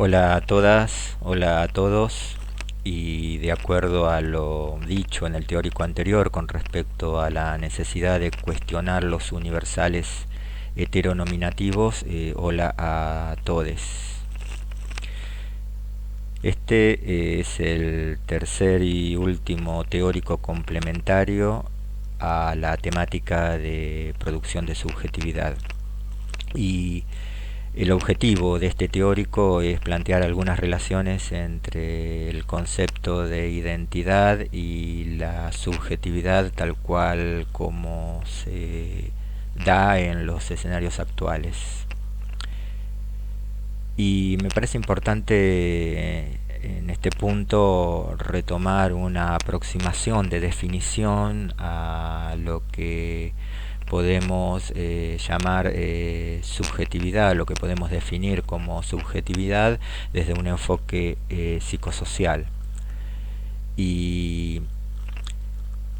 Hola a todas, hola a todos, y de acuerdo a lo dicho en el teórico anterior con respecto a la necesidad de cuestionar los universales heteronominativos, hola a todes. Este es el tercer y último teórico complementario a la temática de producción de subjetividad. Y el objetivo de este teórico es plantear algunas relaciones entre el concepto de identidad y la subjetividad tal cual como se da en los escenarios actuales. Y me parece importante en este punto retomar una aproximación de definición a lo que podemos llamar subjetividad, lo que podemos definir como subjetividad desde un enfoque psicosocial. Y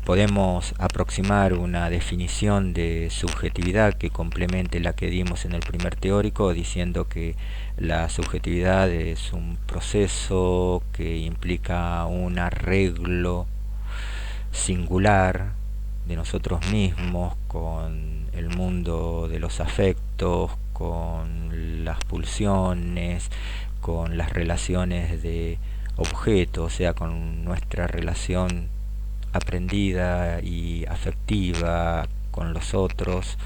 podemos aproximar una definición de subjetividad que complemente la que dimos en el primer teórico, diciendo que la subjetividad es un proceso que implica un arreglo singular de nosotros mismos con el mundo de los afectos, con las pulsiones, con las relaciones de objeto, o sea, con nuestra relación aprendida y afectiva con los otros,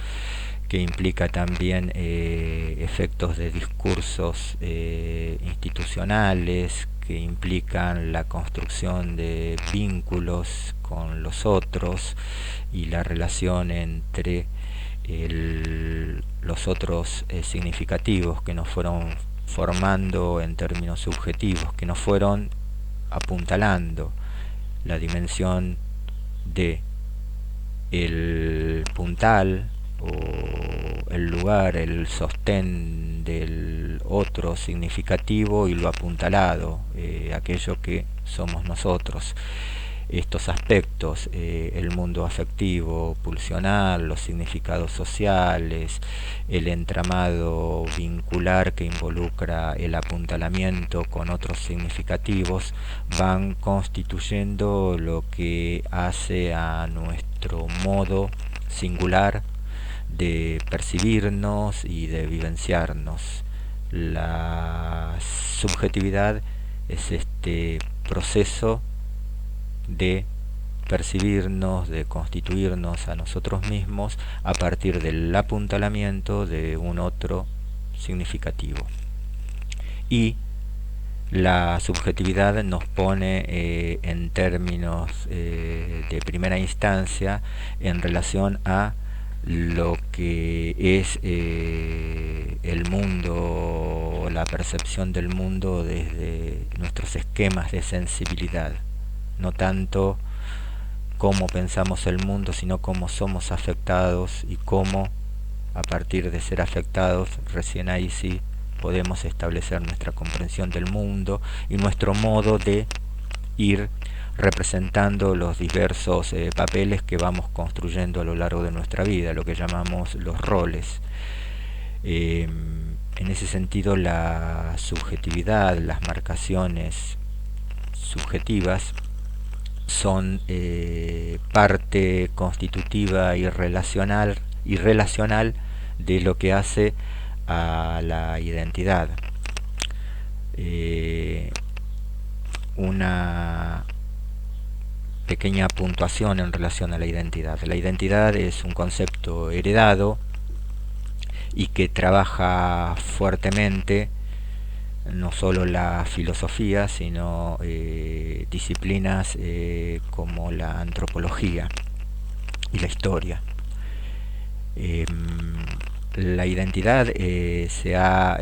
que implica también efectos de discursos institucionales, que implican la construcción de vínculos con los otros y la relación entre los otros significativos que nos fueron formando en términos subjetivos, que nos fueron apuntalando la dimensión de el puntal o el lugar, el sostén del otro significativo y lo apuntalado, aquello que somos nosotros. Estos aspectos, el mundo afectivo, pulsional, los significados sociales, el entramado vincular que involucra el apuntalamiento con otros significativos, van constituyendo lo que hace a nuestro modo singular de percibirnos y de vivenciarnos. La subjetividad es este proceso de percibirnos, de constituirnos a nosotros mismos a partir del apuntalamiento de un otro significativo. Y la subjetividad nos pone en términos de primera instancia en relación a lo que es el mundo, la percepción del mundo desde nuestros esquemas de sensibilidad, no tanto cómo pensamos el mundo, sino cómo somos afectados y cómo, a partir de ser afectados, recién ahí sí podemos establecer nuestra comprensión del mundo y nuestro modo de ir representando los diversos papeles que vamos construyendo a lo largo de nuestra vida, lo que llamamos los roles. En ese sentido, la subjetividad, las marcaciones subjetivas son parte constitutiva y relacional de lo que hace a la identidad. Una pequeña puntuación en relación a la identidad. La identidad es un concepto heredado y que trabaja fuertemente no solo la filosofía, sino disciplinas como la antropología y la historia. La identidad se ha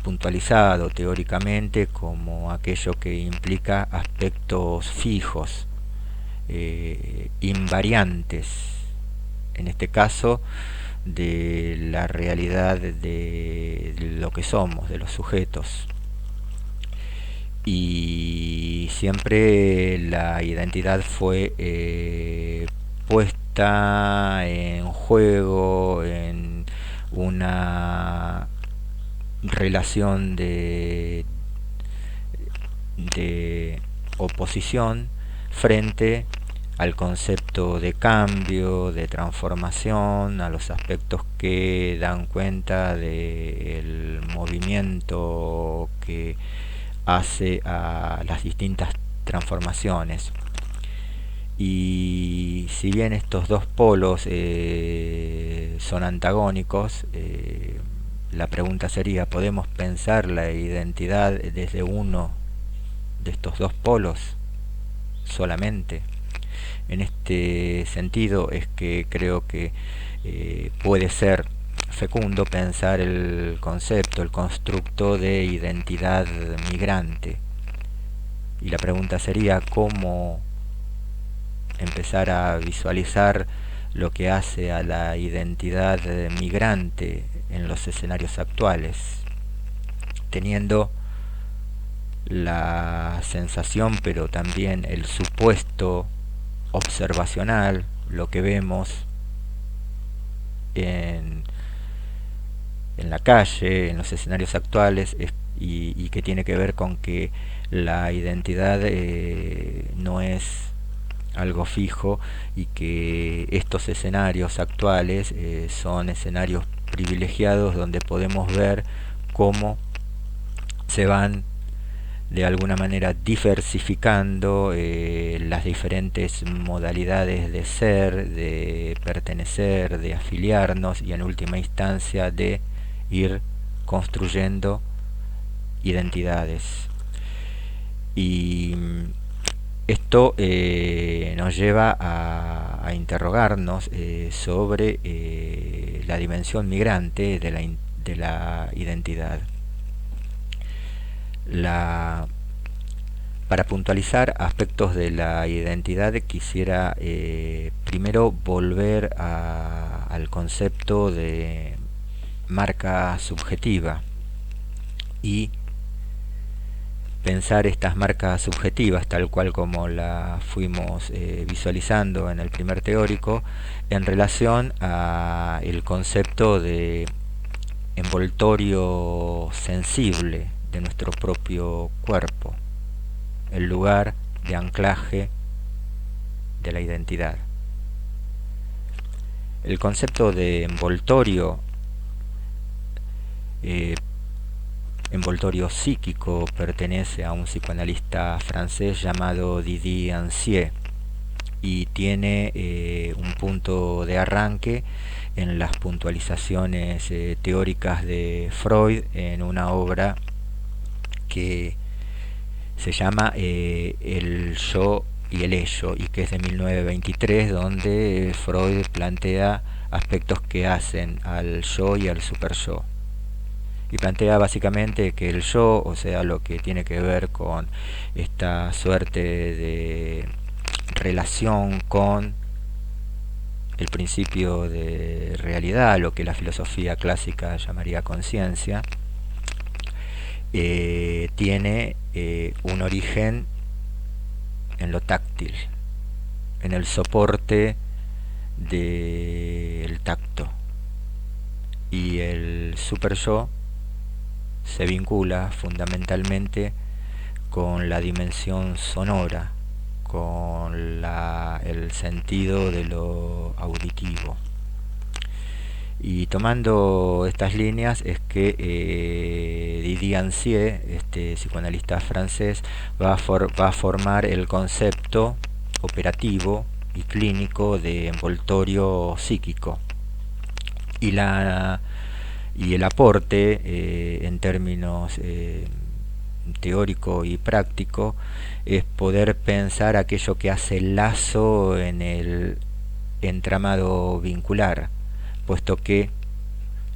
puntualizado teóricamente como aquello que implica aspectos fijos, invariantes, en este caso de la realidad de lo que somos, de los sujetos. Y siempre la identidad fue puesta en juego en una relación de oposición frente al concepto de cambio, de transformación, a los aspectos que dan cuenta del movimiento que hace a las distintas transformaciones. Y si bien estos dos polos son antagónicos, la pregunta sería, ¿podemos pensar la identidad desde uno de estos dos polos solamente? En este sentido es que creo que puede ser fecundo pensar el concepto, el constructo de identidad migrante. Y la pregunta sería cómo empezar a visualizar lo que hace a la identidad migrante en los escenarios actuales, teniendo la sensación, pero también el supuesto observacional, lo que vemos en la calle, en los escenarios actuales, y que tiene que ver con que la identidad no es algo fijo y que estos escenarios actuales son escenarios privilegiados donde podemos ver cómo se van de alguna manera diversificando las diferentes modalidades de ser, de pertenecer, de afiliarnos y en última instancia de ir construyendo identidades. Y esto nos lleva a interrogarnos sobre la dimensión migrante de la identidad. Para puntualizar aspectos de la identidad quisiera primero volver al concepto de marca subjetiva y pensar estas marcas subjetivas tal cual como la fuimos visualizando en el primer teórico en relación a el concepto de envoltorio sensible de nuestro propio cuerpo, el lugar de anclaje de la identidad. El concepto de envoltorio psíquico pertenece a un psicoanalista francés llamado Didier Ancier y tiene un punto de arranque en las puntualizaciones teóricas de Freud en una obra que se llama El yo y el ello y que es de 1923, donde Freud plantea aspectos que hacen al yo y al super yo. Y plantea básicamente que el yo, o sea, lo que tiene que ver con esta suerte de relación con el principio de realidad, lo que la filosofía clásica llamaría conciencia, tiene un origen en lo táctil, en el soporte del tacto. Y el super yo se vincula fundamentalmente con la dimensión sonora, con el sentido de lo auditivo. Y tomando estas líneas es que Didier Ancier, este psicoanalista francés, va a formar el concepto operativo y clínico de envoltorio psíquico. Y el aporte en términos teórico y práctico es poder pensar aquello que hace lazo en el entramado vincular, puesto que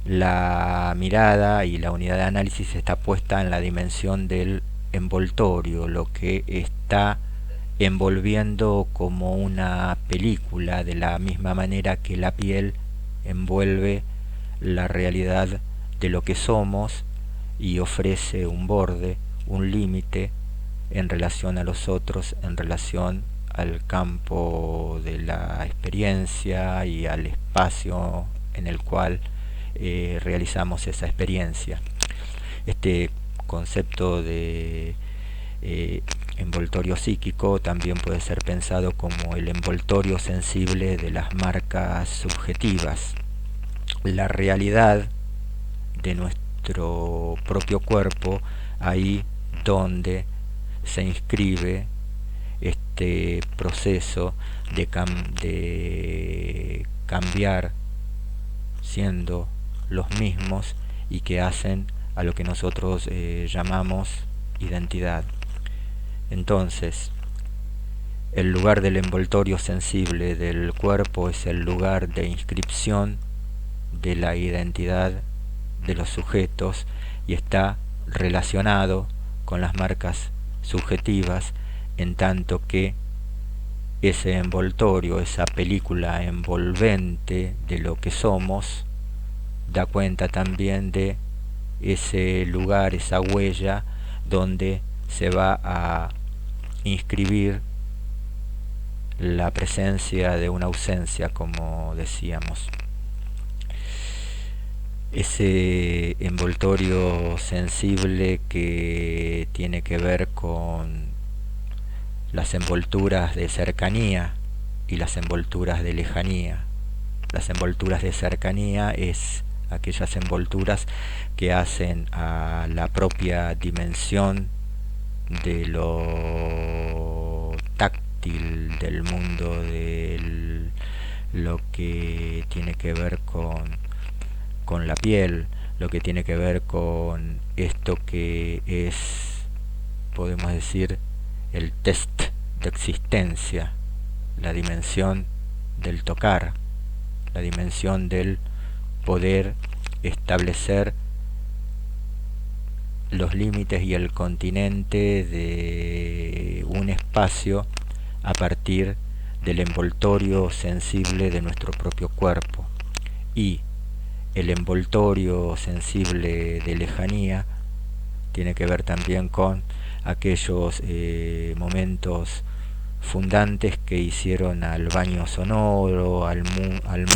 la mirada y la unidad de análisis está puesta en la dimensión del envoltorio, lo que está envolviendo como una película, de la misma manera que la piel envuelve la realidad de lo que somos y ofrece un borde, un límite en relación a los otros, en relación al campo de la experiencia y al espacio en el cual realizamos esa experiencia. Este concepto de envoltorio psíquico también puede ser pensado como el envoltorio sensible de las marcas subjetivas. La realidad de nuestro propio cuerpo, ahí donde se inscribe este proceso de cambiar siendo los mismos y que hacen a lo que nosotros llamamos identidad. Entonces, el lugar del envoltorio sensible del cuerpo es el lugar de inscripción de la identidad de los sujetos y está relacionado con las marcas subjetivas, en tanto que ese envoltorio, esa película envolvente de lo que somos, da cuenta también de ese lugar, esa huella donde se va a inscribir la presencia de una ausencia, como decíamos. Ese envoltorio sensible que tiene que ver con las envolturas de cercanía y las envolturas de lejanía. Las envolturas de cercanía es aquellas envolturas que hacen a la propia dimensión de lo táctil del mundo, de lo que tiene que ver con la piel, lo que tiene que ver con esto que es, podemos decir, el test de existencia, la dimensión del tocar, la dimensión del poder establecer los límites y el continente de un espacio a partir del envoltorio sensible de nuestro propio cuerpo. Y el envoltorio sensible de lejanía tiene que ver también con aquellos momentos fundantes que hicieron al baño sonoro, al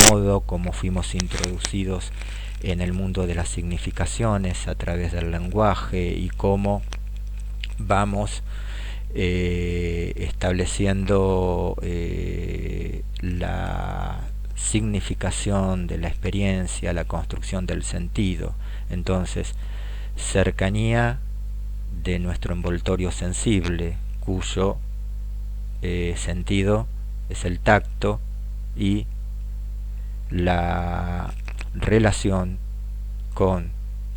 modo como fuimos introducidos en el mundo de las significaciones a través del lenguaje y cómo vamos estableciendo la significación de la experiencia, la construcción del sentido. Entonces, cercanía de nuestro envoltorio sensible, cuyo sentido es el tacto, y la relación con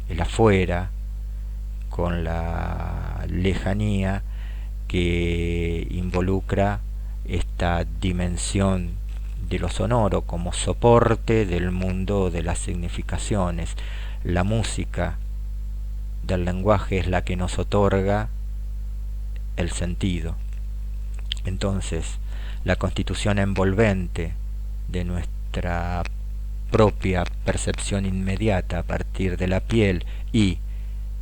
el afuera, con la lejanía que involucra esta dimensión de lo sonoro como soporte del mundo de las significaciones. La música del lenguaje es la que nos otorga el sentido. Entonces, la constitución envolvente de nuestra propia percepción inmediata a partir de la piel y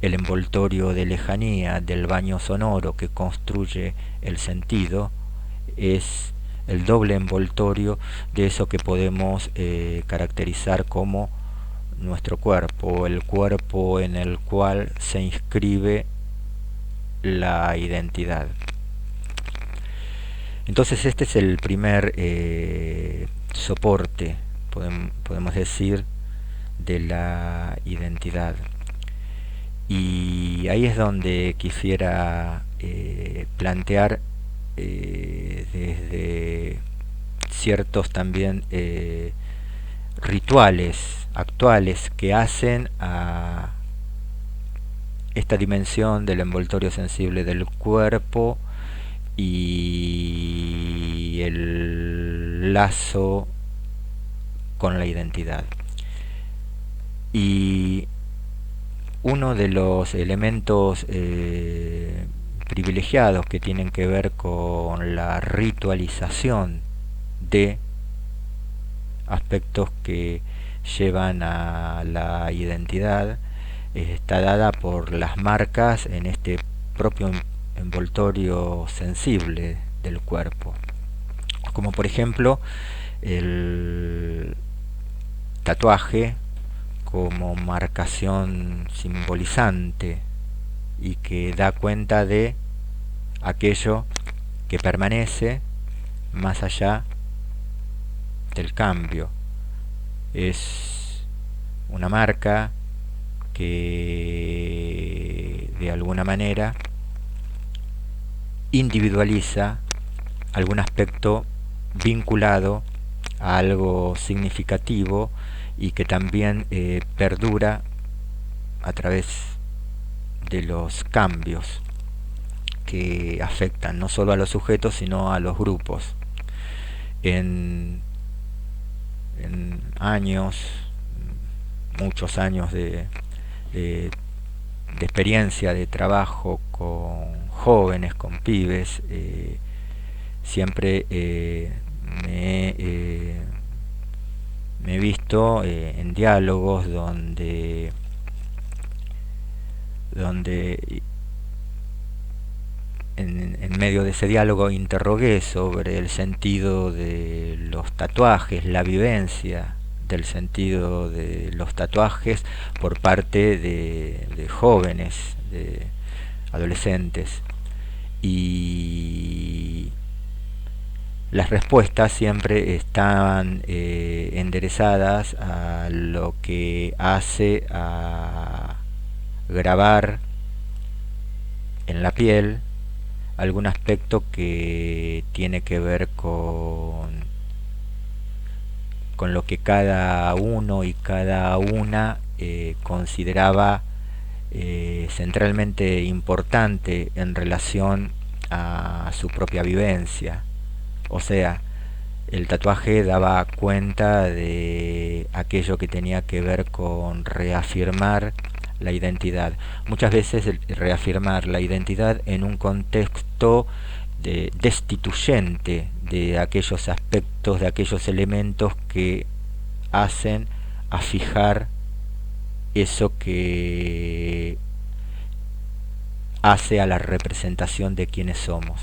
el envoltorio de lejanía del baño sonoro que construye el sentido es el doble envoltorio de eso que podemos caracterizar como nuestro cuerpo, el cuerpo en el cual se inscribe la identidad. Entonces este es el primer soporte, podemos decir, de la identidad. Y ahí es donde quisiera plantear desde ciertos también rituales actuales que hacen a esta dimensión del envoltorio sensible del cuerpo y el lazo con la identidad. Y uno de los elementos privilegiados que tienen que ver con la ritualización de aspectos que llevan a la identidad está dada por las marcas en este propio envoltorio sensible del cuerpo, como por ejemplo el tatuaje como marcación simbolizante y que da cuenta de aquello que permanece más allá del cambio. Es una marca que de alguna manera individualiza algún aspecto vinculado a algo significativo y que también perdura a través de los cambios que afectan no solo a los sujetos sino a los grupos. En años, muchos años de experiencia, de trabajo con jóvenes, con pibes, siempre me he visto en diálogos donde en medio de ese diálogo interrogué sobre el sentido de los tatuajes, la vivencia del sentido de los tatuajes por parte de jóvenes, de adolescentes, y las respuestas siempre estaban enderezadas a lo que hace a grabar en la piel algún aspecto que tiene que ver con lo que cada uno y cada una consideraba centralmente importante en relación a su propia vivencia. O sea, el tatuaje daba cuenta de aquello que tenía que ver con reafirmar la identidad. Muchas veces reafirmar la identidad en un contexto destituyente de aquellos aspectos, de aquellos elementos que hacen a fijar eso que hace a la representación de quienes somos,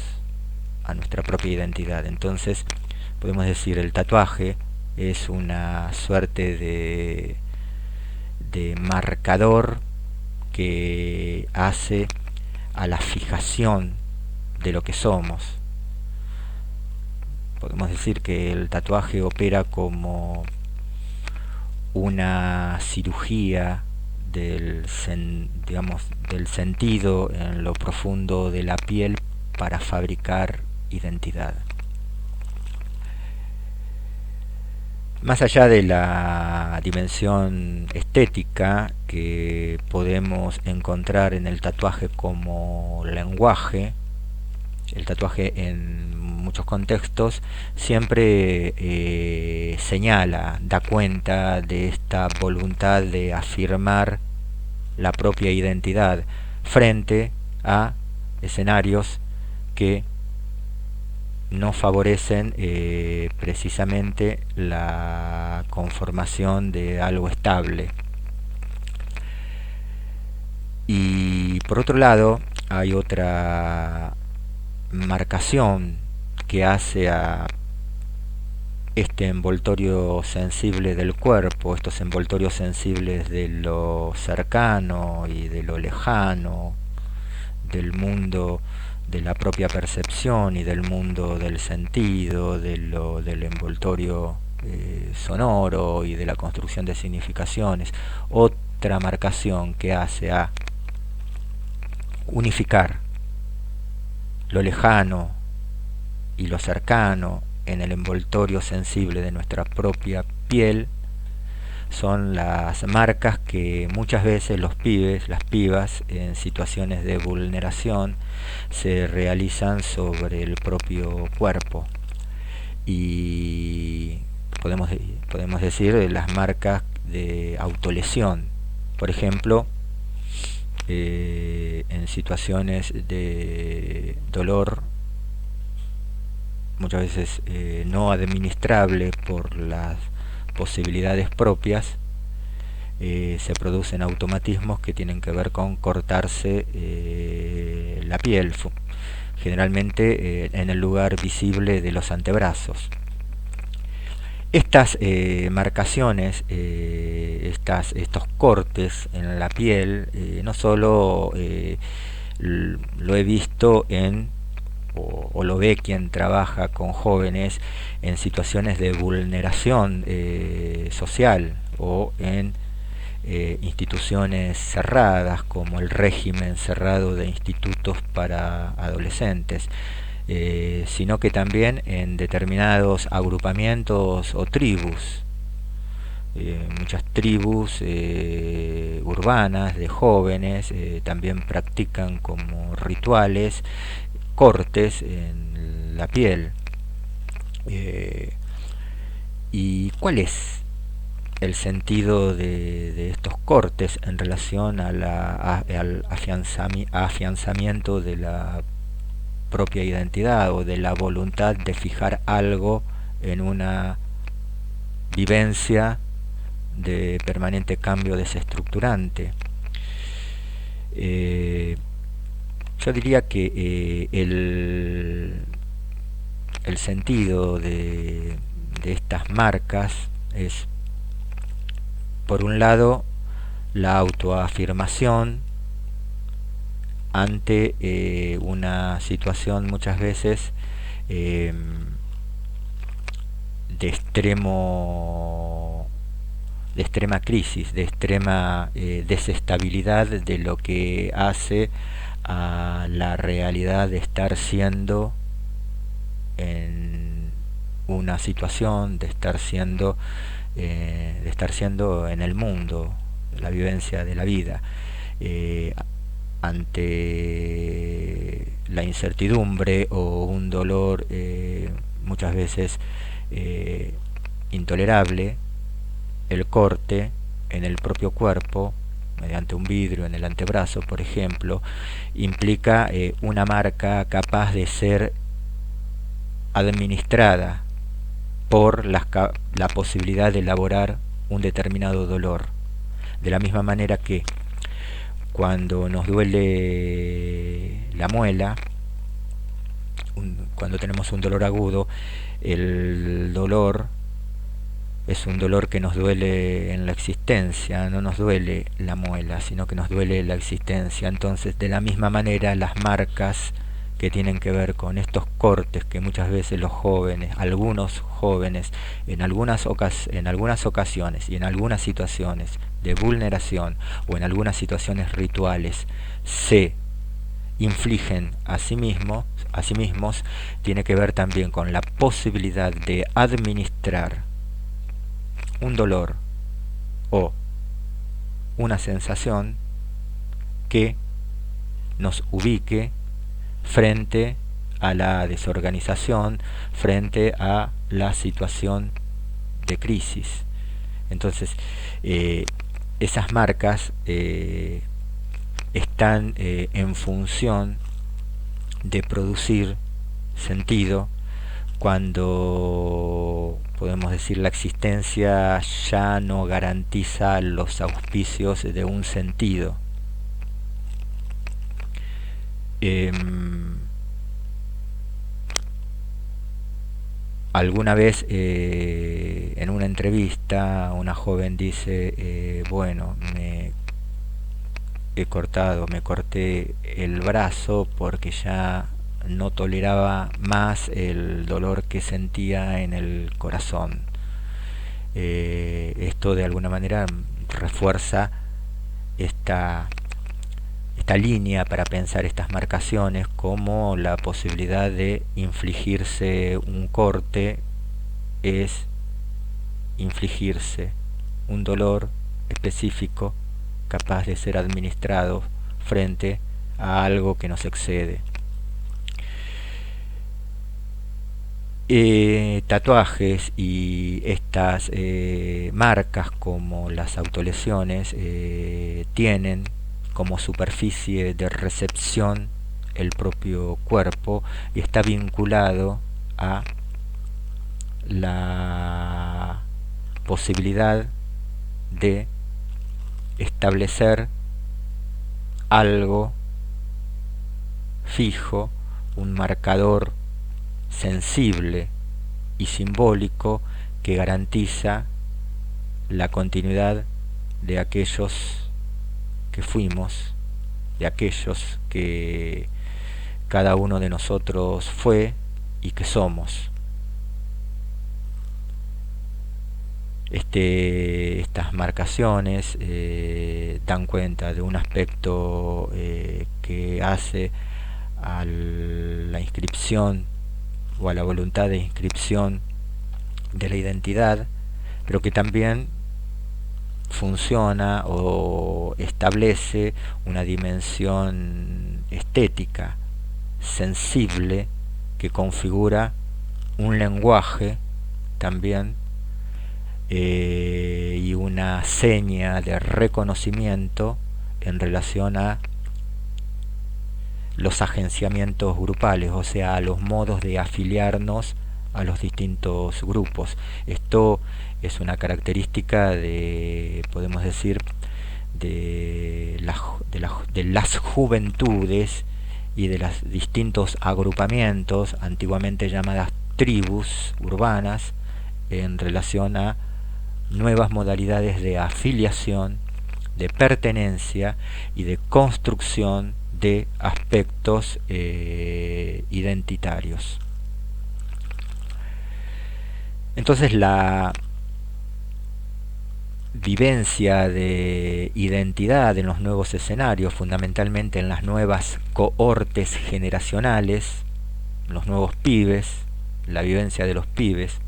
a nuestra propia identidad. Entonces podemos decir, el tatuaje es una suerte de marcador que hace a la fijación de lo que somos. Podemos decir que el tatuaje opera como una cirugía del sentido en lo profundo de la piel para fabricar identidad. Más allá de la dimensión estética que podemos encontrar en el tatuaje como lenguaje, el tatuaje en muchos contextos siempre señala, da cuenta de esta voluntad de afirmar la propia identidad frente a escenarios que no favorecen precisamente la conformación de algo estable. Y por otro lado, hay otra marcación que hace a este envoltorio sensible del cuerpo, estos envoltorios sensibles de lo cercano y de lo lejano, del mundo de la propia percepción y del mundo del sentido, del envoltorio sonoro y de la construcción de significaciones. Otra marcación que hace a unificar lo lejano y lo cercano en el envoltorio sensible de nuestra propia piel son las marcas que muchas veces los pibes, las pibas, en situaciones de vulneración se realizan sobre el propio cuerpo. Y podemos decir las marcas de autolesión. Por ejemplo, en situaciones de dolor muchas veces no administrable por las posibilidades propias, se producen automatismos que tienen que ver con cortarse la piel, generalmente en el lugar visible de los antebrazos. Estas marcaciones, estos cortes en la piel, no solo lo he visto o lo ve quien trabaja con jóvenes en situaciones de vulneración social o en instituciones cerradas como el régimen cerrado de institutos para adolescentes, sino que también en determinados agrupamientos o tribus. Muchas tribus urbanas de jóvenes también practican como rituales cortes en la piel. ¿Y cuál es el sentido de estos cortes en relación al afianzamiento de la propia identidad o de la voluntad de fijar algo en una vivencia de permanente cambio desestructurante? Yo diría que el sentido de estas marcas es, por un lado, la autoafirmación ante una situación muchas veces de extrema crisis, de extrema desestabilidad de lo que hace a la realidad de estar siendo en una situación, de estar siendo en el mundo, la vivencia de la vida. Ante la incertidumbre o un dolor muchas veces intolerable, el corte en el propio cuerpo, mediante un vidrio en el antebrazo, por ejemplo, implica una marca capaz de ser administrada por la posibilidad de elaborar un determinado dolor. De la misma manera que cuando nos duele la muela, cuando tenemos un dolor agudo, el dolor es un dolor que nos duele en la existencia, no nos duele la muela, sino que nos duele la existencia. Entonces, de la misma manera, las marcas que tienen que ver con estos cortes que muchas veces los jóvenes, algunos jóvenes, en algunas ocasiones y en algunas situaciones de vulneración o en algunas situaciones rituales se infligen a sí mismos, tiene que ver también con la posibilidad de administrar un dolor o una sensación que nos ubique frente a la desorganización, frente a la situación de crisis. Entonces, esas marcas están en función de producir sentido cuando, podemos decir, la existencia ya no garantiza los auspicios de un sentido. Alguna vez en una entrevista una joven dice, bueno, me corté el brazo porque ya no toleraba más el dolor que sentía en el corazón. Esto de alguna manera refuerza esta línea para pensar estas marcaciones como la posibilidad de infligirse un corte es infligirse un dolor específico capaz de ser administrado frente a algo que nos excede. Tatuajes y estas marcas como las autolesiones tienen como superficie de recepción el propio cuerpo y está vinculado a la posibilidad de establecer algo fijo, un marcador sensible y simbólico que garantiza la continuidad de aquellos que fuimos, de aquellos que cada uno de nosotros fue y que somos. Estas marcaciones dan cuenta de un aspecto que hace a la inscripción o a la voluntad de inscripción de la identidad, pero que también funciona o establece una dimensión estética, sensible, que configura un lenguaje también y una seña de reconocimiento en relación a los agenciamientos grupales, o sea, a los modos de afiliarnos a los distintos grupos. Esto es una característica de, podemos decir, de las juventudes y de los distintos agrupamientos, antiguamente llamadas tribus urbanas, en relación a nuevas modalidades de afiliación, de pertenencia y de construcción de aspectos identitarios. Entonces la vivencia de identidad en los nuevos escenarios, fundamentalmente en las nuevas cohortes generacionales, los nuevos pibes, la vivencia de los pibes,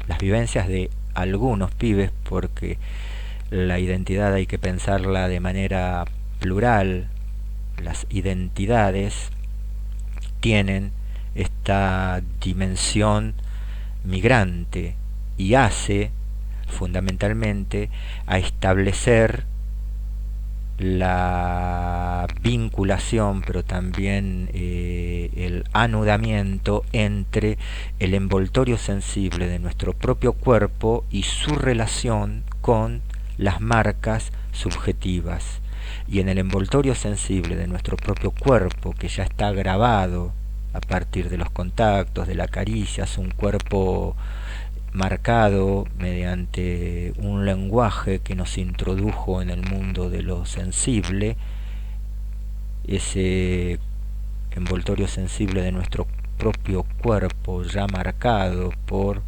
las vivencias de algunos pibes, porque la identidad hay que pensarla de manera plural. Las identidades tienen esta dimensión migrante y hace fundamentalmente a establecer la vinculación, pero también el anudamiento entre el envoltorio sensible de nuestro propio cuerpo y su relación con las marcas subjetivas. Y en el envoltorio sensible de nuestro propio cuerpo, que ya está grabado a partir de los contactos, de la caricia, es un cuerpo marcado mediante un lenguaje que nos introdujo en el mundo de lo sensible, ese envoltorio sensible de nuestro propio cuerpo ya marcado por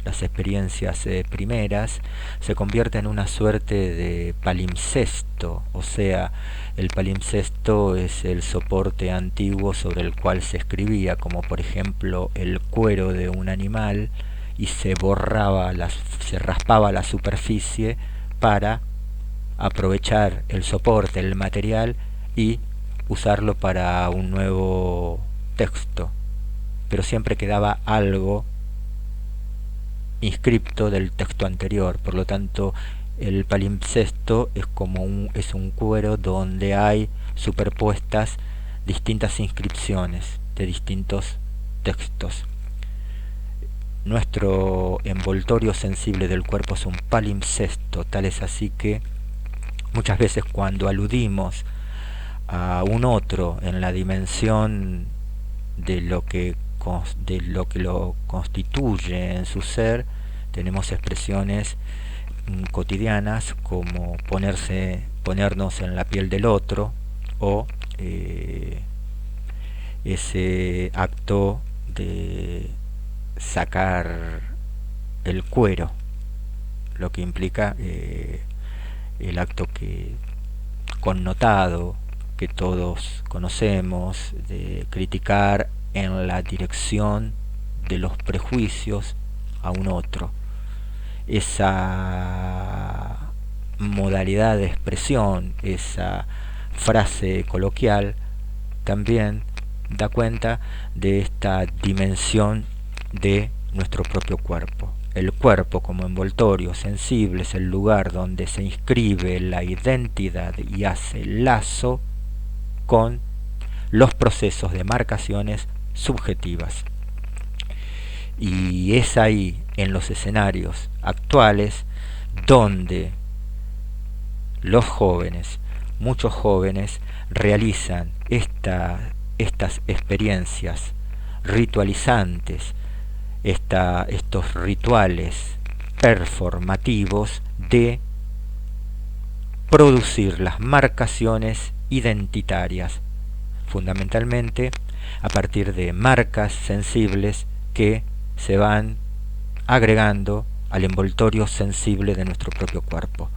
las experiencias primeras, se convierte en una suerte de palimpsesto, o sea, el palimpsesto es el soporte antiguo sobre el cual se escribía, como por ejemplo el cuero de un animal, y se raspaba la superficie para aprovechar el soporte, el material, y usarlo para un nuevo texto, pero siempre quedaba algo inscripto del texto anterior. Por lo tanto, el palimpsesto es un cuero donde hay superpuestas distintas inscripciones de distintos textos. Nuestro envoltorio sensible del cuerpo es un palimpsesto, tal es así que muchas veces cuando aludimos a un otro en la dimensión de lo que lo constituye en su ser, tenemos expresiones cotidianas como ponernos en la piel del otro, o ese acto de sacar el cuero, lo que implica el acto connotado que todos conocemos, de criticar en la dirección de los prejuicios a un otro. Esa modalidad de expresión, esa frase coloquial, también da cuenta de esta dimensión de nuestro propio cuerpo. El cuerpo como envoltorio sensible es el lugar donde se inscribe la identidad y hace lazo con los procesos de marcaciones subjetivas. Y es ahí, en los escenarios actuales, donde los jóvenes, muchos jóvenes, realizan estas experiencias ritualizantes estos rituales performativos de producir las marcaciones identitarias, fundamentalmente a partir de marcas sensibles que se van agregando al envoltorio sensible de nuestro propio cuerpo.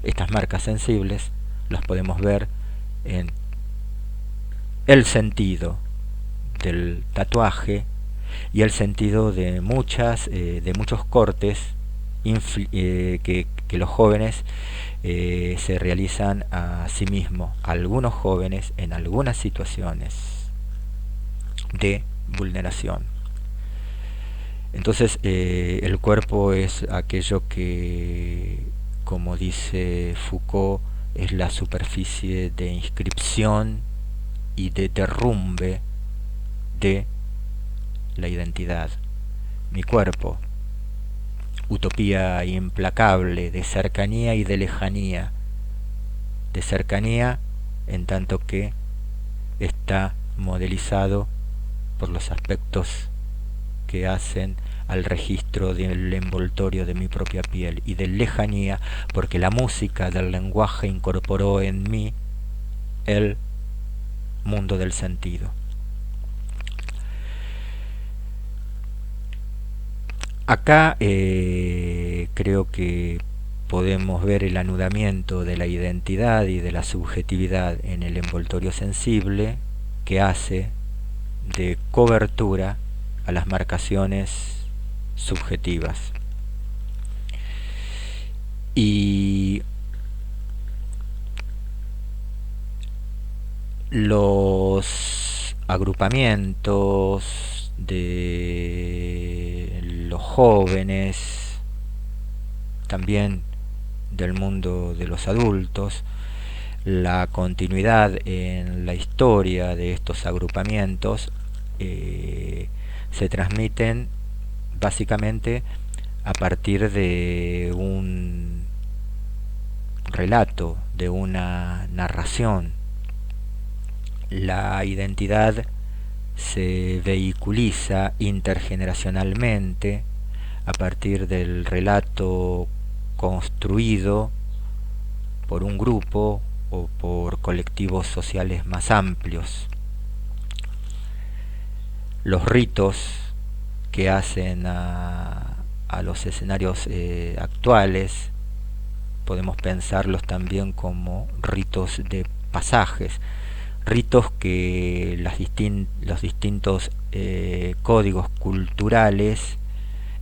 Estas marcas sensibles las podemos ver en el sentido del tatuaje y el sentido de muchos cortes que los jóvenes se realizan a sí mismos, algunos jóvenes en algunas situaciones de vulneración. Entonces el cuerpo es aquello que, como dice Foucault, es la superficie de inscripción y de derrumbe de la identidad. Mi cuerpo, utopía implacable de cercanía y de lejanía. De cercanía en tanto que está modelizado por los aspectos que hacen al registro del envoltorio de mi propia piel, y de lejanía porque la música del lenguaje incorporó en mí el mundo del sentido. Acá creo que podemos ver el anudamiento de la identidad y de la subjetividad en el envoltorio sensible, que hace de cobertura a las marcaciones subjetivas. Y los agrupamientos de los jóvenes, también del mundo de los adultos, la continuidad en la historia de estos agrupamientos se transmiten básicamente a partir de un relato, de una narración. La identidad se vehiculiza intergeneracionalmente a partir del relato construido por un grupo o por colectivos sociales más amplios. Los ritos que hacen a los escenarios actuales podemos pensarlos también como ritos de pasajes, ritos que los distintos códigos culturales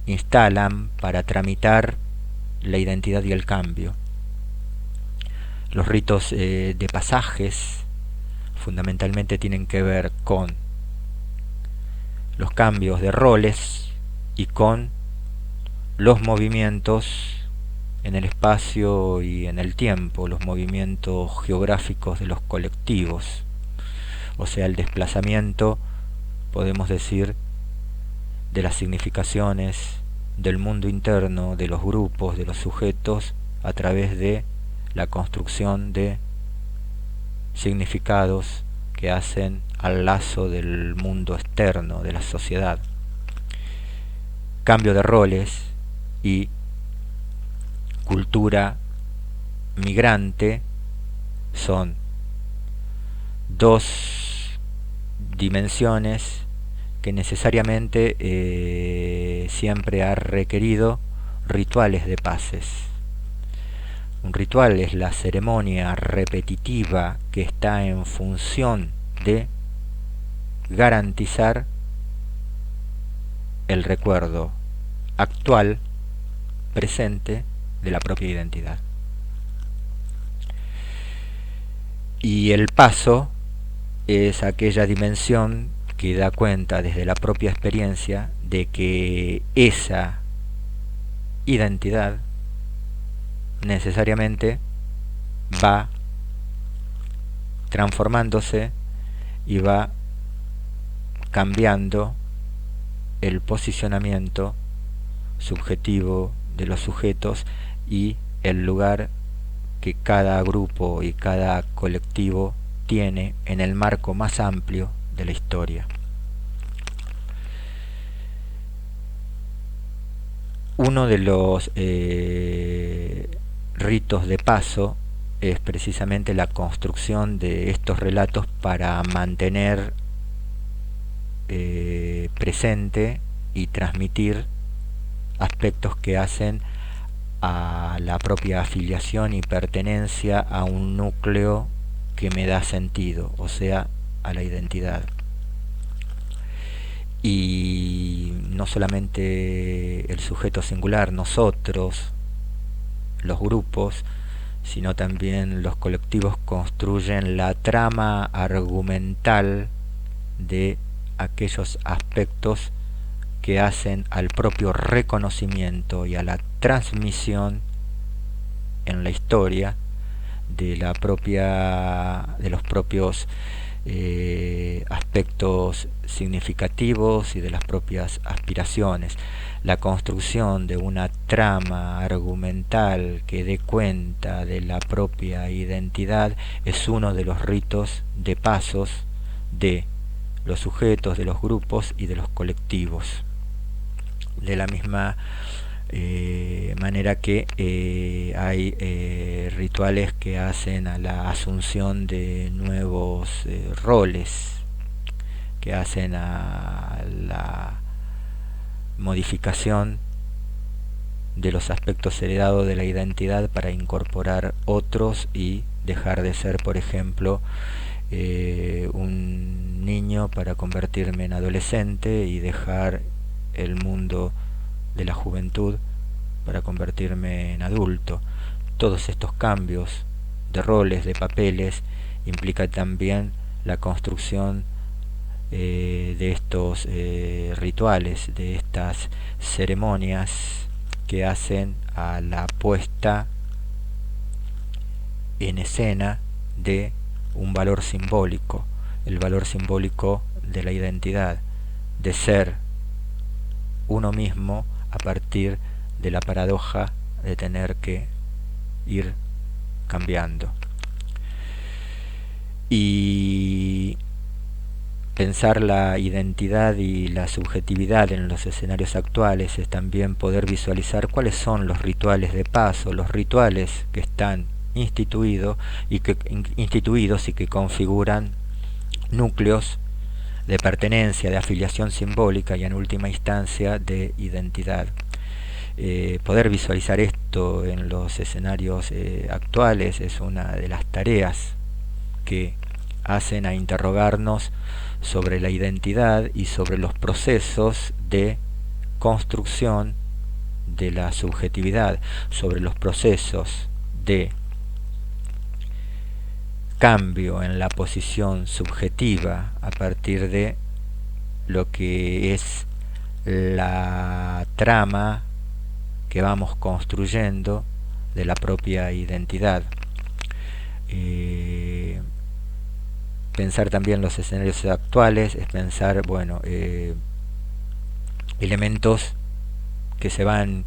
instalan para tramitar la identidad y el cambio. Los ritos de pasajes fundamentalmente tienen que ver con los cambios de roles y con los movimientos en el espacio y en el tiempo, los movimientos geográficos de los colectivos, o sea, el desplazamiento, podemos decir, de las significaciones del mundo interno, de los grupos, de los sujetos, a través de la construcción de significados que hacen al lazo del mundo externo, de la sociedad. Cambio de roles y cultura migrante son dos dimensiones que necesariamente siempre ha requerido rituales de paces. Un ritual es la ceremonia repetitiva que está en función de garantizar el recuerdo actual, presente, de la propia identidad. Y el paso es aquella dimensión que da cuenta desde la propia experiencia de que esa identidad necesariamente va transformándose y va cambiando el posicionamiento subjetivo de los sujetos y el lugar que cada grupo y cada colectivo tiene en el marco más amplio de la historia. Uno de los ritos de paso es precisamente la construcción de estos relatos para mantener presente y transmitir aspectos que hacen a la propia afiliación y pertenencia a un núcleo que me da sentido, o sea, a la identidad. Y no solamente el sujeto singular, nosotros, los grupos, sino también los colectivos construyen la trama argumental de aquellos aspectos que hacen al propio reconocimiento y a la transmisión en la historia de los propios aspectos significativos y de las propias aspiraciones. La construcción de una trama argumental que dé cuenta de la propia identidad es uno de los ritos de pasos de los sujetos, de los grupos y de los colectivos. De la misma manera que hay rituales que hacen a la asunción de nuevos roles, que hacen a la modificación de los aspectos heredados de la identidad para incorporar otros y dejar de ser, por ejemplo, un niño para convertirme en adolescente y dejar el mundo de la juventud para convertirme en adulto. Todos estos cambios de roles, de papeles, implican también la construcción de estos rituales, de estas ceremonias que hacen a la puesta en escena de un valor simbólico, el valor simbólico de la identidad, de ser uno mismo a partir de la paradoja de tener que ir cambiando. Y pensar la identidad y la subjetividad en los escenarios actuales es también poder visualizar cuáles son los rituales de paso, los rituales que están instituidos y que configuran núcleos de pertenencia, de afiliación simbólica y en última instancia de identidad. Poder visualizar esto en los escenarios actuales es una de las tareas que hacen a interrogarnos sobre la identidad y sobre los procesos de construcción de la subjetividad, sobre los procesos de cambio en la posición subjetiva a partir de lo que es la trama que vamos construyendo de la propia identidad. Pensar también los escenarios actuales es pensar, elementos que se van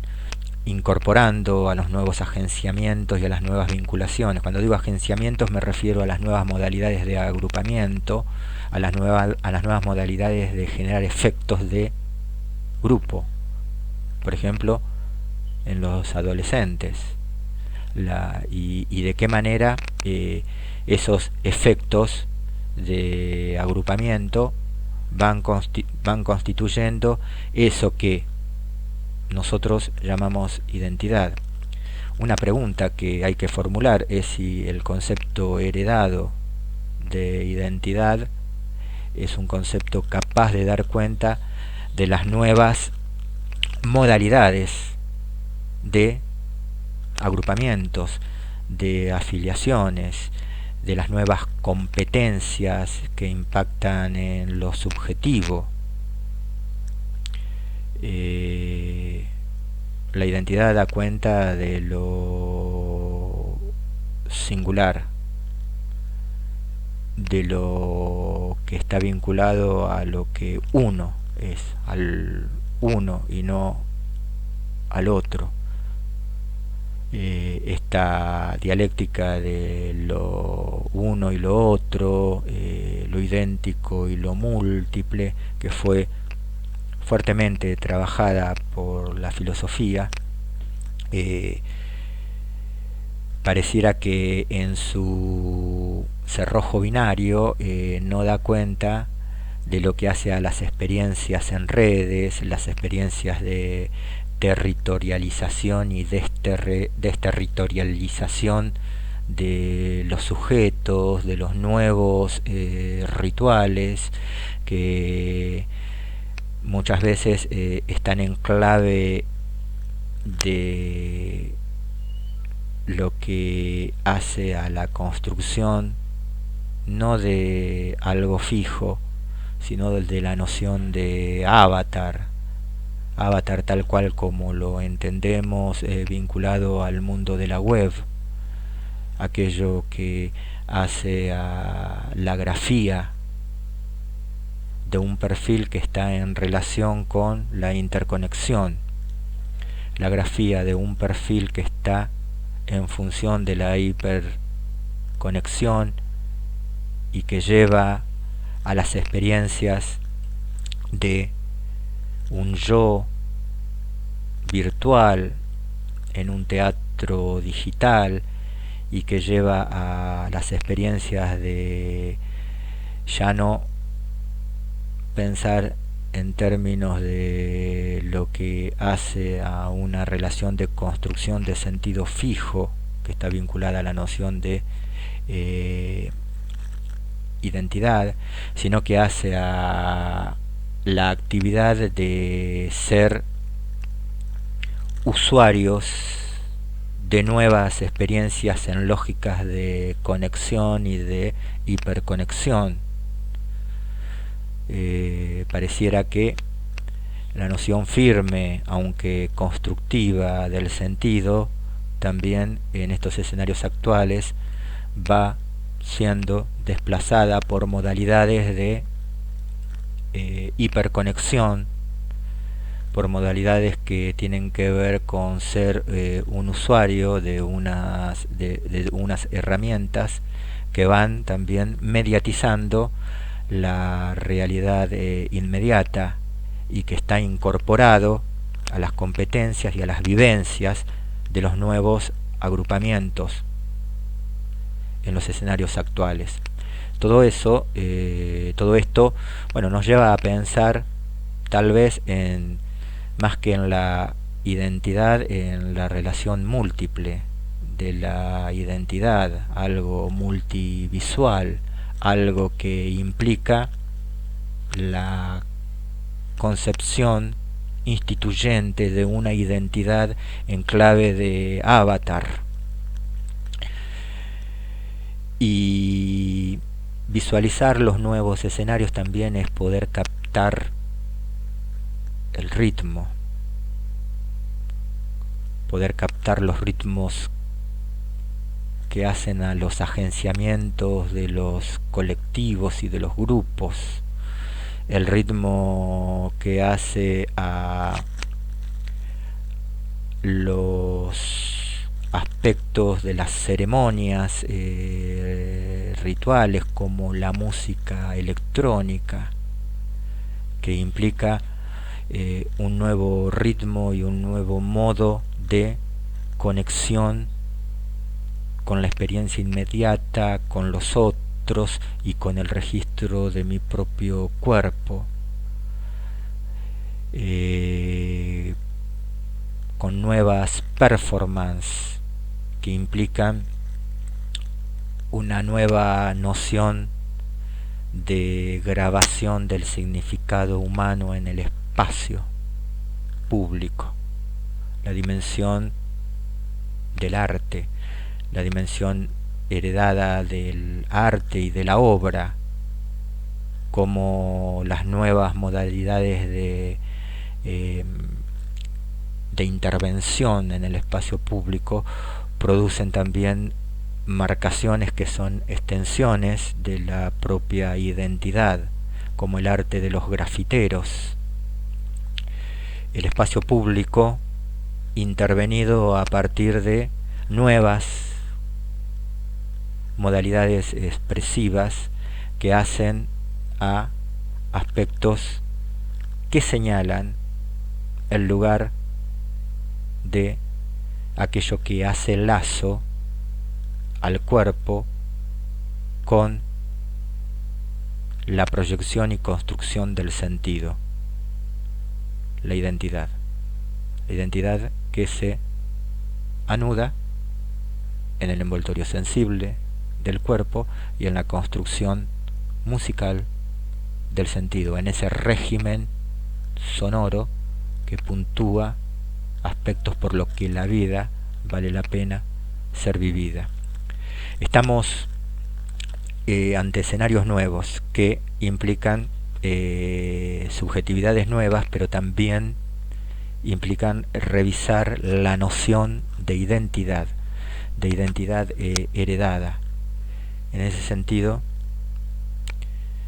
incorporando a los nuevos agenciamientos y a las nuevas vinculaciones. Cuando digo agenciamientos me refiero a las nuevas modalidades de agrupamiento, a las nuevas modalidades de generar efectos de grupo. Por ejemplo, en los adolescentes. Y de qué manera esos efectos de agrupamiento van constituyendo eso que nosotros llamamos identidad. Una pregunta que hay que formular es si el concepto heredado de identidad es un concepto capaz de dar cuenta de las nuevas modalidades de agrupamientos, de afiliaciones, de las nuevas competencias que impactan en lo subjetivo. La identidad da cuenta de lo singular, de lo que está vinculado a lo que uno es, al uno y no al otro. Esta dialéctica de lo uno y lo otro, lo idéntico y lo múltiple, que fue fuertemente trabajada por la filosofía, pareciera que en su cerrojo binario no da cuenta de lo que hace a las experiencias en redes, las experiencias de territorialización y desterritorialización de los sujetos, de los nuevos rituales que muchas veces están en clave de lo que hace a la construcción no de algo fijo, sino de la noción de avatar, avatar tal cual como lo entendemos, vinculado al mundo de la web, aquello que hace a la grafía de un perfil que está en relación con la interconexión, la grafía de un perfil que está en función de la hiperconexión y que lleva a las experiencias de un yo virtual en un teatro digital y que lleva a las experiencias de ya no pensar en términos de lo que hace a una relación de construcción de sentido fijo que está vinculada a la noción de identidad, sino que hace a la actividad de ser usuarios de nuevas experiencias en lógicas de conexión y de hiperconexión. Pareciera que la noción firme, aunque constructiva, del sentido, también en estos escenarios actuales va siendo desplazada por modalidades de hiperconexión, por modalidades que tienen que ver con ser un usuario de unas herramientas que van también mediatizando la realidad inmediata y que está incorporado a las competencias y a las vivencias de los nuevos agrupamientos en los escenarios actuales. Todo esto, bueno, nos lleva a pensar tal vez más que en la identidad, en la relación múltiple de la identidad, algo multivisual, algo que implica la concepción instituyente de una identidad en clave de avatar. Y visualizar los nuevos escenarios también es poder captar el ritmo, poder captar los ritmos que hacen a los agenciamientos de los colectivos y de los grupos, el ritmo que hace a los aspectos de las ceremonias rituales, como la música electrónica, que implica un nuevo ritmo y un nuevo modo de conexión con la experiencia inmediata, con los otros y con el registro de mi propio cuerpo, con nuevas performances que implican una nueva noción de grabación del significado humano en el espacio público, la dimensión del arte, la dimensión heredada del arte y de la obra, como las nuevas modalidades de intervención en el espacio público producen también marcaciones que son extensiones de la propia identidad, como el arte de los grafiteros. El espacio público intervenido a partir de nuevas modalidades expresivas que hacen a aspectos que señalan el lugar de aquello que hace lazo al cuerpo con la proyección y construcción del sentido, la identidad que se anuda en el envoltorio sensible del cuerpo y en la construcción musical del sentido, en ese régimen sonoro que puntúa aspectos por los que la vida vale la pena ser vivida. Estamos ante escenarios nuevos que implican subjetividades nuevas, pero también implican revisar la noción de identidad heredada. En ese sentido,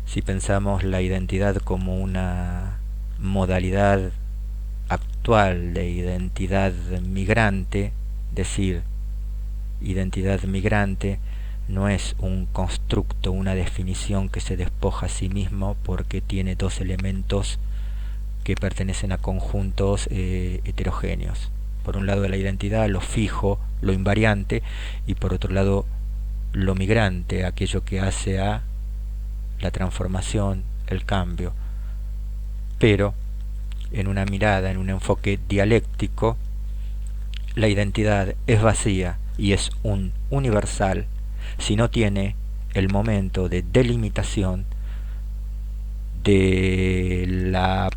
si pensamos la identidad como una modalidad actual de identidad migrante, decir, identidad migrante no es un constructo, una definición que se despoja a sí mismo porque tiene dos elementos que pertenecen a conjuntos heterogéneos. Por un lado la identidad, lo fijo, lo invariante, y por otro lado lo migrante, aquello que hace a la transformación, el cambio. Pero en una mirada, en un enfoque dialéctico, la identidad es vacía y es un universal si no tiene el momento de delimitación de la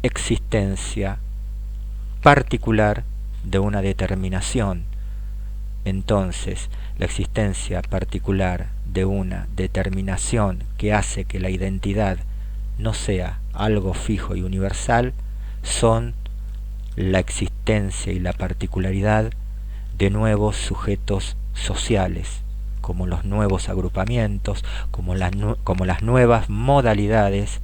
existencia particular de una determinación. Entonces, la existencia particular de una determinación que hace que la identidad no sea algo fijo y universal son la existencia y la particularidad de nuevos sujetos sociales, como los nuevos agrupamientos, como las nuevas modalidades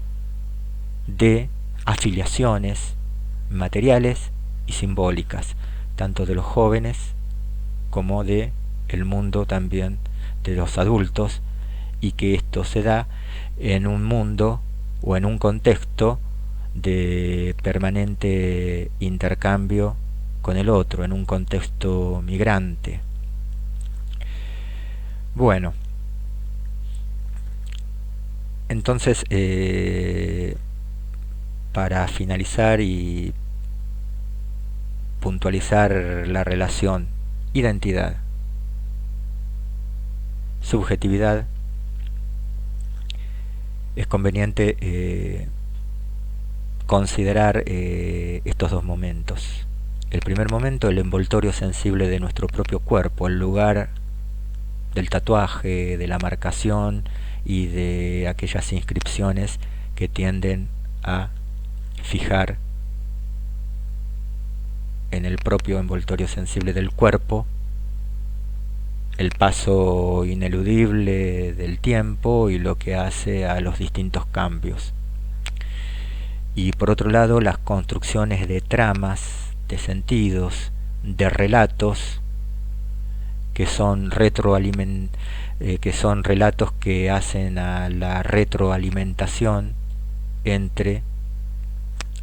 de afiliaciones materiales y simbólicas, tanto de los jóvenes como de el mundo también de los adultos, y que esto se da en un mundo o en un contexto de permanente intercambio con el otro, en un contexto migrante. Bueno, entonces para finalizar y puntualizar la relación identidad, subjetividad, es conveniente considerar estos dos momentos. El primer momento, el envoltorio sensible de nuestro propio cuerpo, el lugar del tatuaje, de la marcación y de aquellas inscripciones que tienden a fijar en el propio envoltorio sensible del cuerpo el paso ineludible del tiempo y lo que hace a los distintos cambios. Y por otro lado, las construcciones de tramas, de sentidos, de relatos que son relatos que hacen a la retroalimentación entre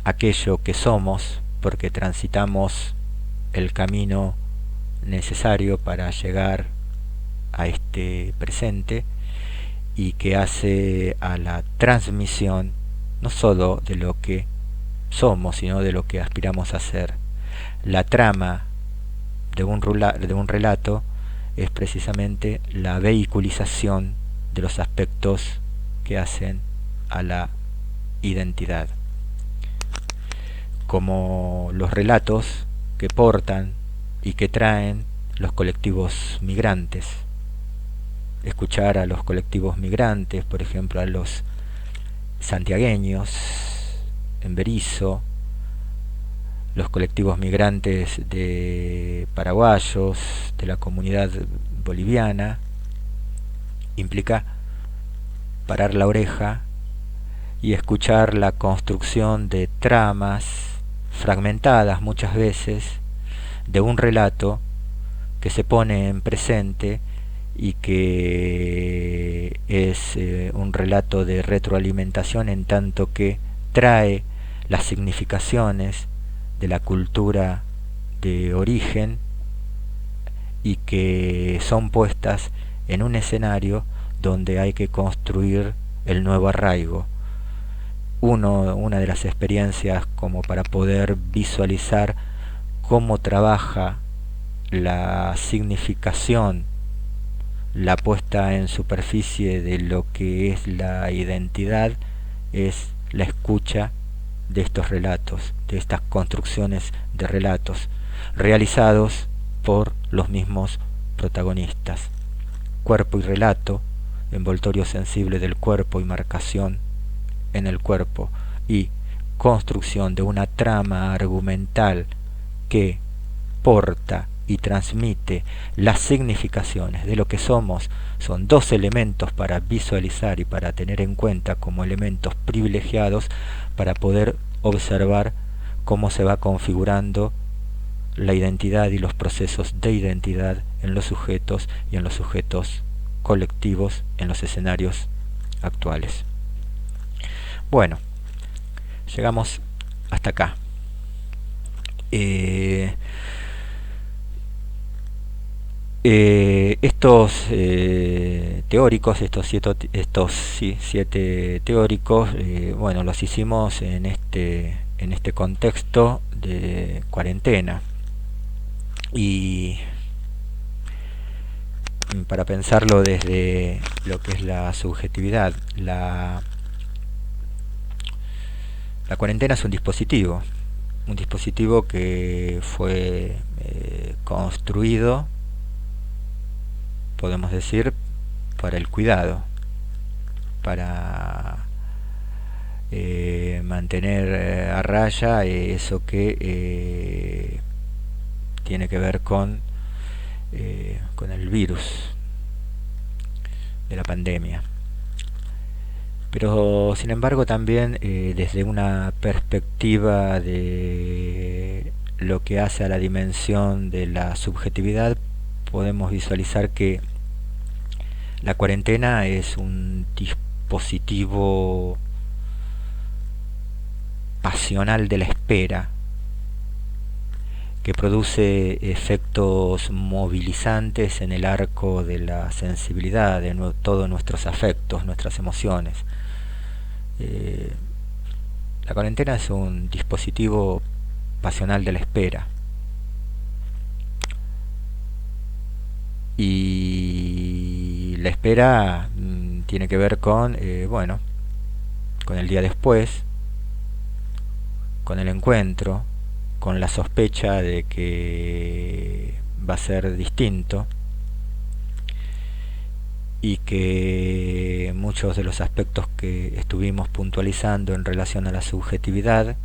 aquello que somos, porque transitamos el camino necesario para llegar a este presente, y que hace a la transmisión no solo de lo que somos, sino de lo que aspiramos a ser. La trama de un relato es precisamente la vehiculización de los aspectos que hacen a la identidad, como los relatos que portan y que traen los colectivos migrantes. Escuchar a los colectivos migrantes, por ejemplo a los santiagueños en Berisso, los colectivos migrantes de paraguayos, de la comunidad boliviana, implica parar la oreja y escuchar la construcción de tramas fragmentadas muchas veces de un relato que se pone en presente y que es un relato de retroalimentación, en tanto que trae las significaciones de la cultura de origen y que son puestas en un escenario donde hay que construir el nuevo arraigo. Una de las experiencias como para poder visualizar cómo trabaja la significación, la puesta en superficie de lo que es la identidad, es la escucha de estos relatos, de estas construcciones de relatos, realizados por los mismos protagonistas. Cuerpo y relato, envoltorio sensible del cuerpo y marcación en el cuerpo, y construcción de una trama argumental que porta y transmite las significaciones de lo que somos, son dos elementos para visualizar y para tener en cuenta como elementos privilegiados para poder observar cómo se va configurando la identidad y los procesos de identidad en los sujetos y en los sujetos colectivos en los escenarios actuales. Bueno, llegamos hasta acá. Estos teóricos, estos siete teóricos, bueno, los hicimos en este contexto de cuarentena, y para pensarlo desde lo que es la subjetividad, la cuarentena es un dispositivo que fue construido, podemos decir, para el cuidado, para mantener a raya eso que tiene que ver con el virus de la pandemia. Pero sin embargo también desde una perspectiva de lo que hace a la dimensión de la subjetividad, podemos visualizar que la cuarentena es un dispositivo pasional de la espera que produce efectos movilizantes en el arco de la sensibilidad, de todos nuestros afectos, nuestras emociones. La cuarentena es un dispositivo pasional de la espera. Y la espera tiene que ver con, con el día después, con el encuentro, con la sospecha de que va a ser distinto, y que muchos de los aspectos que estuvimos puntualizando en relación a la subjetividad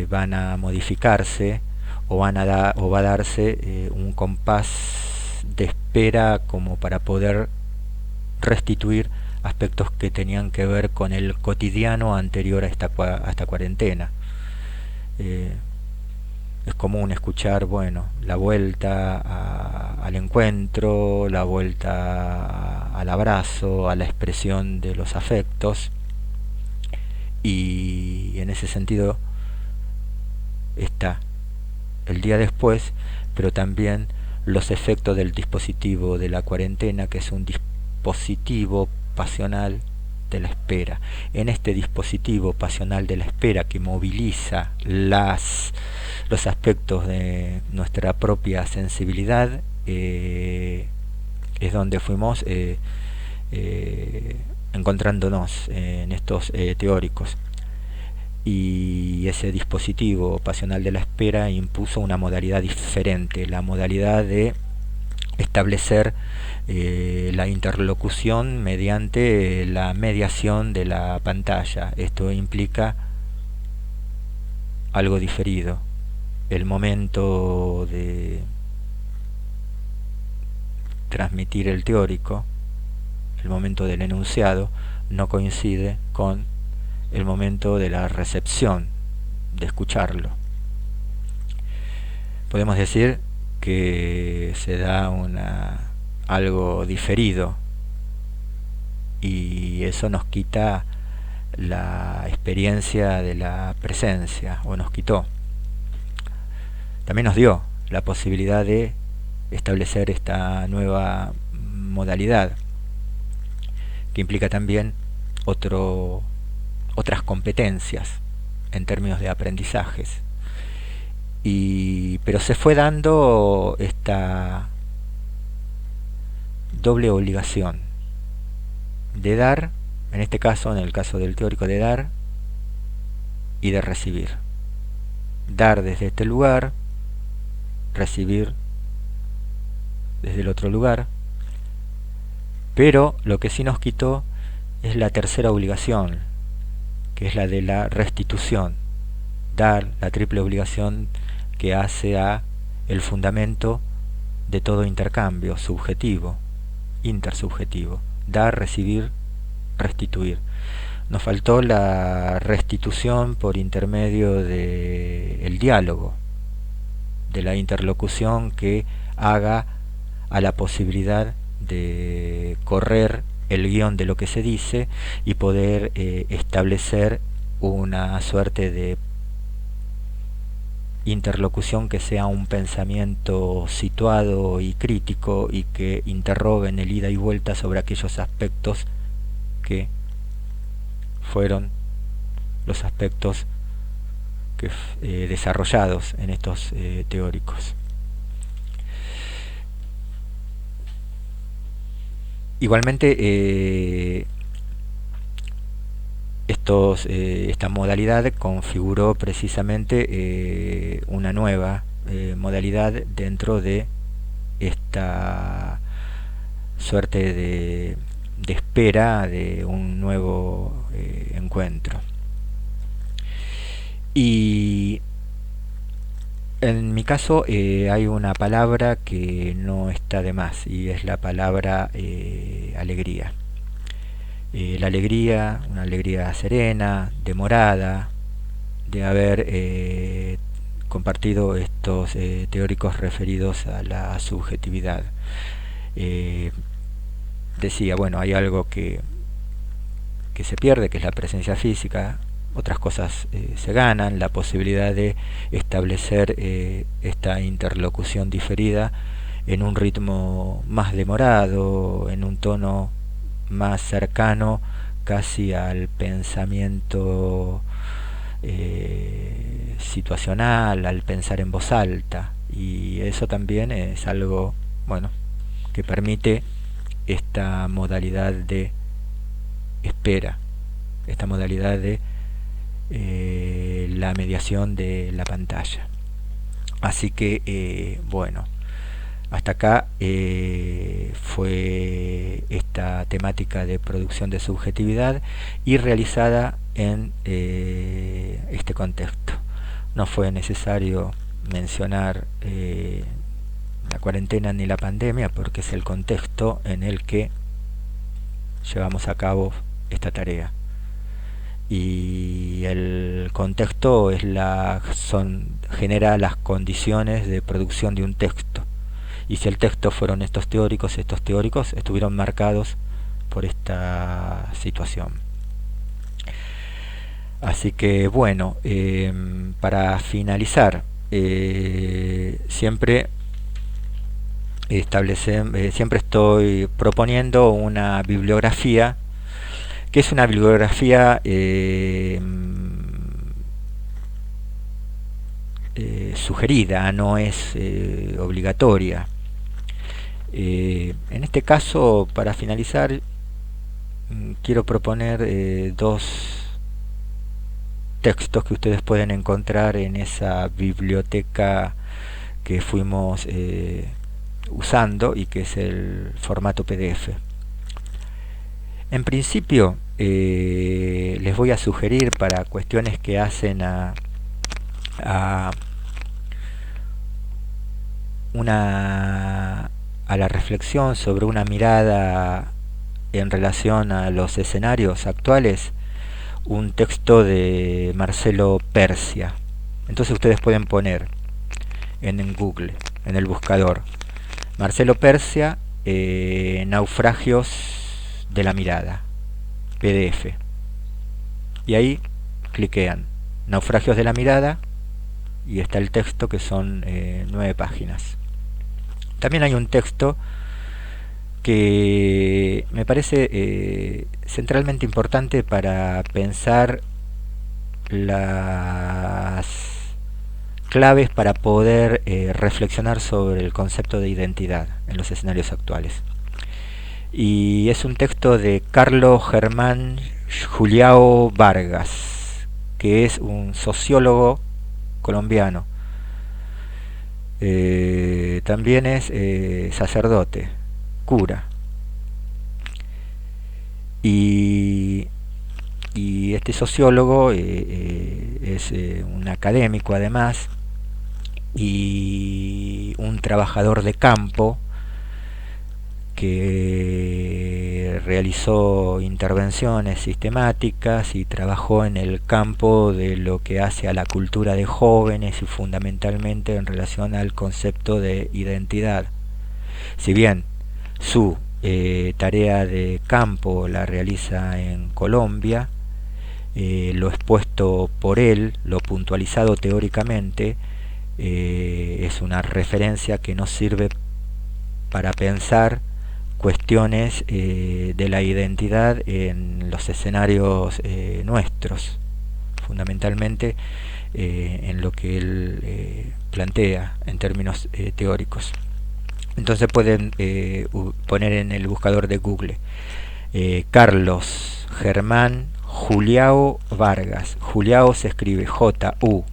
van a modificarse, o va a darse un compás de espera como para poder restituir aspectos que tenían que ver con el cotidiano anterior a esta cuarentena. Es común escuchar, la vuelta al encuentro, la vuelta al abrazo, a la expresión de los afectos, y en ese sentido está el día después, pero también los efectos del dispositivo de la cuarentena, que es un dispositivo pasional de la espera. En este dispositivo pasional de la espera, que moviliza los aspectos de nuestra propia sensibilidad, es donde fuimos encontrándonos en estos teóricos. Y ese dispositivo pasional de la espera impuso una modalidad diferente, la modalidad de establecer la interlocución mediante la mediación de la pantalla. Esto implica algo diferido. El momento de transmitir el teórico, el momento del enunciado, no coincide con el momento de la recepción, de escucharlo. Podemos decir que se da algo diferido, y eso nos quita la experiencia de la presencia, o nos quitó. También nos dio la posibilidad de establecer esta nueva modalidad, que implica también otras competencias en términos de aprendizajes. Pero se fue dando esta doble obligación de dar, en este caso, en el caso del teórico, de dar y de recibir. Dar desde este lugar, recibir desde el otro lugar. Pero lo que sí nos quitó es la tercera obligación, que es la de la restitución. Dar, la triple obligación que hace a el fundamento de todo intercambio subjetivo, intersubjetivo. Dar, recibir, restituir. Nos faltó la restitución por intermedio del diálogo, de la interlocución que haga a la posibilidad de correr el guión de lo que se dice y poder establecer una suerte de interlocución que sea un pensamiento situado y crítico y que interrogue en el ida y vuelta sobre aquellos aspectos que fueron los aspectos que, desarrollados en estos teóricos. Igualmente, esta modalidad configuró precisamente una nueva modalidad dentro de esta suerte de espera de un nuevo encuentro. Y en mi caso hay una palabra que no está de más, y es la palabra alegría. La alegría, una alegría serena, demorada, de haber compartido estos teóricos referidos a la subjetividad. Decía, bueno, hay algo que se pierde, que es la presencia física. Otras cosas se ganan, la posibilidad de establecer esta interlocución diferida en un ritmo más demorado, en un tono más cercano casi al pensamiento situacional, al pensar en voz alta. Y eso también es algo, bueno, que permite esta modalidad de espera, esta modalidad de la mediación de la pantalla. Así que bueno, hasta acá fue esta temática de producción de subjetividad y realizada en este contexto. No fue necesario mencionar la cuarentena ni la pandemia, porque es el contexto en el que llevamos a cabo esta tarea. Y el contexto genera las condiciones de producción de un texto. Y si el texto fueron estos teóricos estuvieron marcados por esta situación. Así que bueno, para finalizar, siempre estoy proponiendo una bibliografía, que es una bibliografía sugerida, no es obligatoria. En este caso, para finalizar, quiero proponer dos textos que ustedes pueden encontrar en esa biblioteca que fuimos usando y que es el formato PDF. En principio, les voy a sugerir, para cuestiones que hacen a la reflexión sobre una mirada en relación a los escenarios actuales, un texto de Marcelo Persia. Entonces ustedes pueden poner en Google, en el buscador, Marcelo Persia, Naufragios de la mirada, PDF. y ahí cliquean Naufragios de la mirada y está el texto, que son 9 páginas. También hay un texto que me parece centralmente importante para pensar las claves para poder reflexionar sobre el concepto de identidad en los escenarios actuales. Y es un texto de Carlos Germán Juliao Vargas, que es un sociólogo colombiano. También es sacerdote, cura. Y este sociólogo es un académico además, y un trabajador de campo que realizó intervenciones sistemáticas y trabajó en el campo de lo que hace a la cultura de jóvenes y fundamentalmente en relación al concepto de identidad. Si bien su tarea de campo la realiza en Colombia, lo expuesto por él, lo puntualizado teóricamente, es una referencia que nos sirve para pensar cuestiones de la identidad en los escenarios nuestros, fundamentalmente en lo que él plantea en términos teóricos. Entonces pueden poner en el buscador de Google Carlos Germán Juliao Vargas. Juliao se escribe Juliao,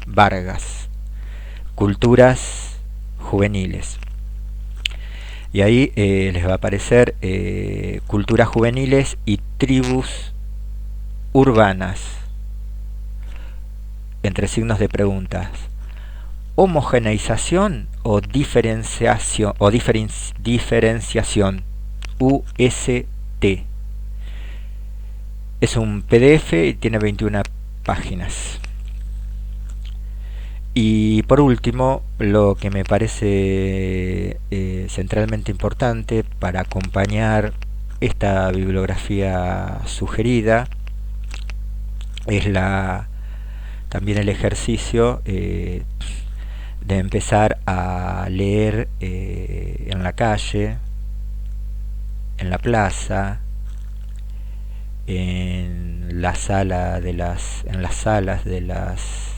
Vargas. Culturas juveniles. Y ahí les va a aparecer culturas juveniles y tribus urbanas, entre signos de preguntas. Homogeneización o diferenciación, diferenciación, UST. Es un PDF y tiene 21 páginas. Y por último, lo que me parece centralmente importante para acompañar esta bibliografía sugerida es también el ejercicio de empezar a leer en la calle, en la plaza, en las salas de las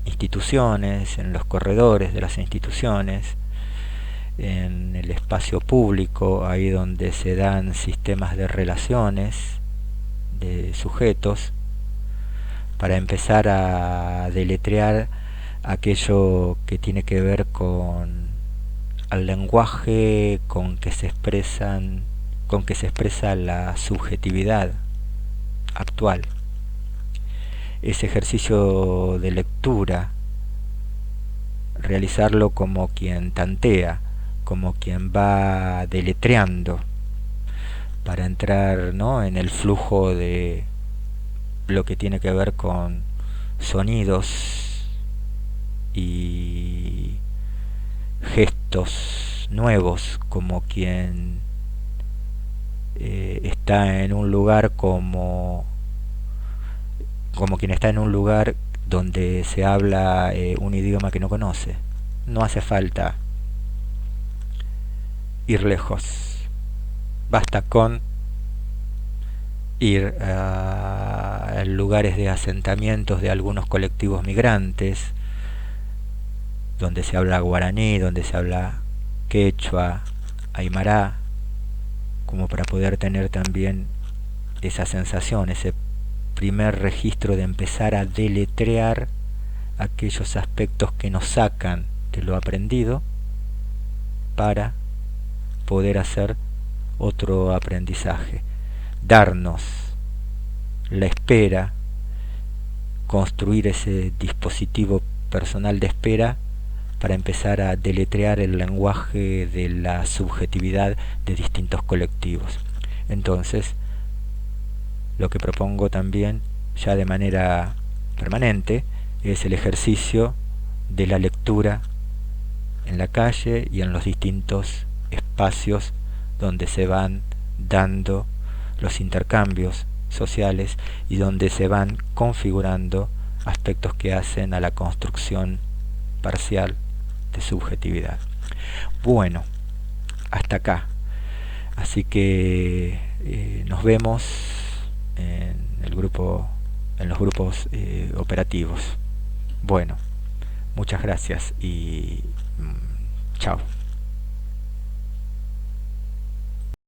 instituciones, en los corredores de las instituciones, en el espacio público, ahí donde se dan sistemas de relaciones de sujetos, para empezar a deletrear aquello que tiene que ver con el lenguaje con que se expresa la subjetividad actual. Ese ejercicio de lectura, realizarlo como quien tantea, como quien va deletreando, para entrar, ¿no?, en el flujo de lo que tiene que ver con sonidos y gestos nuevos, como quien está en un lugar como quien está en un lugar donde se habla un idioma que no conoce. No hace falta ir lejos, basta con ir a lugares de asentamientos de algunos colectivos migrantes, donde se habla guaraní, donde se habla quechua, aymara, como para poder tener también esa sensación, ese primer registro de empezar a deletrear aquellos aspectos que nos sacan de lo aprendido para poder hacer otro aprendizaje, darnos la espera, construir ese dispositivo personal de espera para empezar a deletrear el lenguaje de la subjetividad de distintos colectivos. Entonces, lo que propongo también, ya de manera permanente, es el ejercicio de la lectura en la calle y en los distintos espacios donde se van dando los intercambios sociales y donde se van configurando aspectos que hacen a la construcción parcial de subjetividad. Bueno, hasta acá. Así que nos vemos en el grupo, en los grupos operativos. Bueno, muchas gracias y chao.